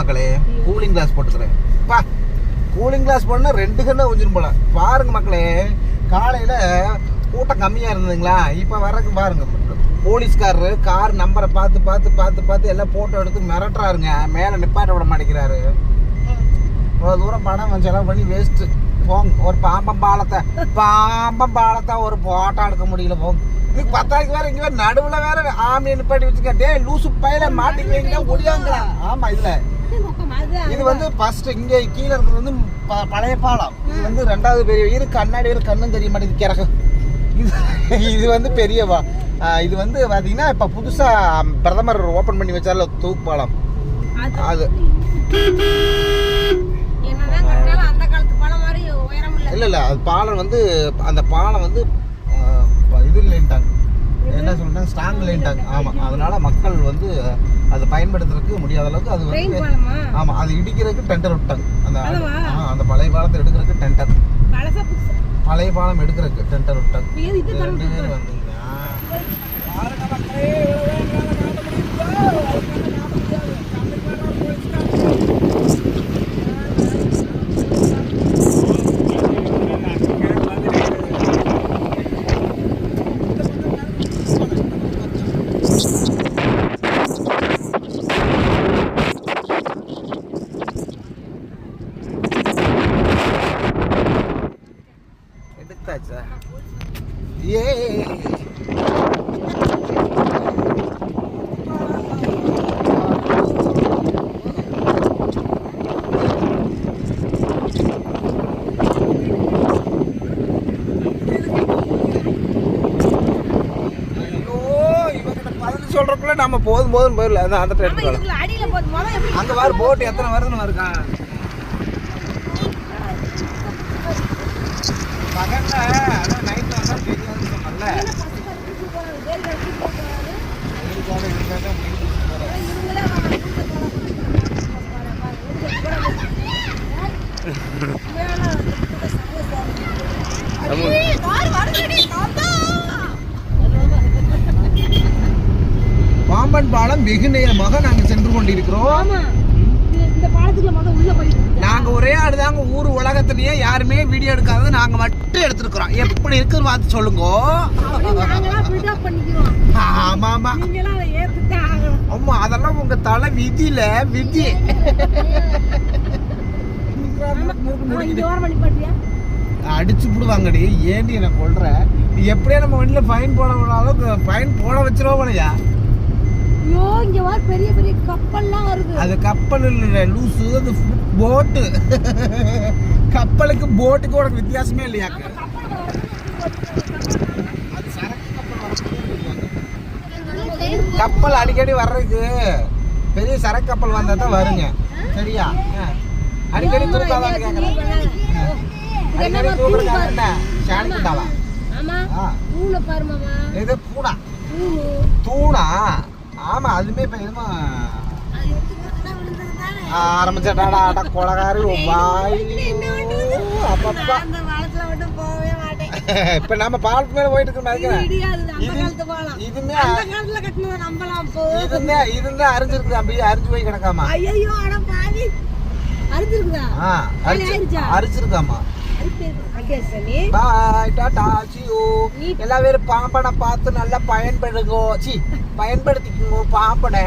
மக்களே, cooling glass போட்டுக்கிறேன். பா கூலிங் கிளாஸ் போடனா 2 கண்ணை கொஞ்சம் போல. பாருங்க மக்களே, காலையில கூட்டம் கம்மியா இருந்ததுங்களா, இப்ப வர்றதுக்கு பாருங்க போலீஸ்காரரு கார் நம்பரை பார்த்து பார்த்து பார்த்து பார்த்து எல்லாம் போட்டோ எடுத்து மிரட்டுறாருங்க. மேல நிப்பாட்ட விட மாட்டேங்கிறாரு. இவ்வளோ தூரம் பணம் செலவு பண்ணி வேஸ்ட்டு. போங்க, ஒரு பாம்பம் பாலத்தை ஒரு போட்டோ எடுக்க முடியல. போங்க, இதுக்கு 10 வேற இங்கே வேற நடுவில் வேற ஆம்பளை நிப்பாட்டி வச்சுக்க. டே லூசு பையில மாட்டிக்குவீங்க முடியாங்களா? ஆமா, இதுல இது வந்து ஃபர்ஸ்ட் இங்க கீழே இருக்கிறது வந்து பழைய பாலம். இது வந்து 2வது பெரிய கண்ணாடி வேறு கண்ணும் தெரிய மாட்டேங்குது கிறகு. இது வந்து பெரிய இது வந்து பாத்தீங்கன்னா இப்ப புதுசா பிரதமர் ஓபன் பண்ணி வச்சார்ல தூக்கு பாலம். அது இல்ல அது பாலம் வந்து அந்த பாலம் வந்து இது இல்லைன்ட்டாங்க, என்ன சொல்றாங்க, ஸ்ட்ராங் இல்லைன்ட்டாங்க. ஆமா, அதனால மக்கள் வந்து அதை பயன்படுத்துறதுக்கு முடியாத அளவுக்கு அது வந்து ஆமா அது இடிக்கிறதுக்கு டெண்டர் விட்டாங்க. அந்த பழைய பாலத்தை எடுக்கிறதுக்கு டெண்டர், பழைய பாலம் எடுக்கிறதுக்கு டெண்டர் விட்டாங்க. 2 பேர் வந்தீங்கன்னா எடுத்தாச்சா? ஏ சொல்றதுக்குள்ள நம்ம போதும் போயிடல. அந்த எடுத்துக்கலாம். அங்க வேற போட் எத்தனை வருதுன்னு இருக்கா பகல்ல, அதான் நைட்ல வந்தா தெரியும் சொன்னல. பாம்பன் பாலம் வெகு நேரமாக நாங்க சென்று கொண்டிருக்கிறோம். நாங்க ஒரே ஆடுதாங்க ஊர் உலகத்திலேயே யாருமே வீடியோ எடுக்காதது நாங்க மட்டும் எடுத்துருக்கிறோம். எப்படி இருக்குன்னு பார்த்து சொல்லுங்க. ஆமா ஆமா ஆமா, அதெல்லாம் உங்க தலை விதியில விதி. அடிச்சு விடுவாங்கடி. ஏண்டி என்ன கொள்ற? எப்படியா நம்ம வண்டியில ஃபைன் போட அளவுக்கு ஃபைன் போட வச்சிருவோம்லையா? இங்க வர பெரிய பெரிய கப்பல்லாம் வருது. அது கப்பல் இல்ல லூசு, அது போட்டு. கப்பலுக்கு போட்டுக்கு ஒரு வித்தியாசமே இல்லையா? அது சரக்கு கப்பல் அடிக்கடி வர்றதுக்கு பெரிய சரக்கு கப்பல் வந்தா தான் வருங்க. சரியா? அடிக்கடி தூக்காதான் கேக்குறேன். அடிக்கடி தூக்குறது என்ன சாணிக்கிட்டாவா? ஆமா, பூனை பாரு மாமா. இது பூனா தூணா? ஆமா, அதுமே இப்ப எதுமா ஆரம்பிச்சாடா அட கொலகாரி. அப்பப்பா இப்ப நம்ம பாலத்து மேல போயிட்டு இருக்கோம். இதுமே அறிஞ்சிருக்கு. அப்படியே அரிஞ்சு போய் கிடக்காமா? அரிச்சிருக்காமா? பாய், டாடா, see you. எல்லா பேரும் பாம்பனை பார்த்து நல்லா பயன்படுத்திக்கோ பாம்பனை.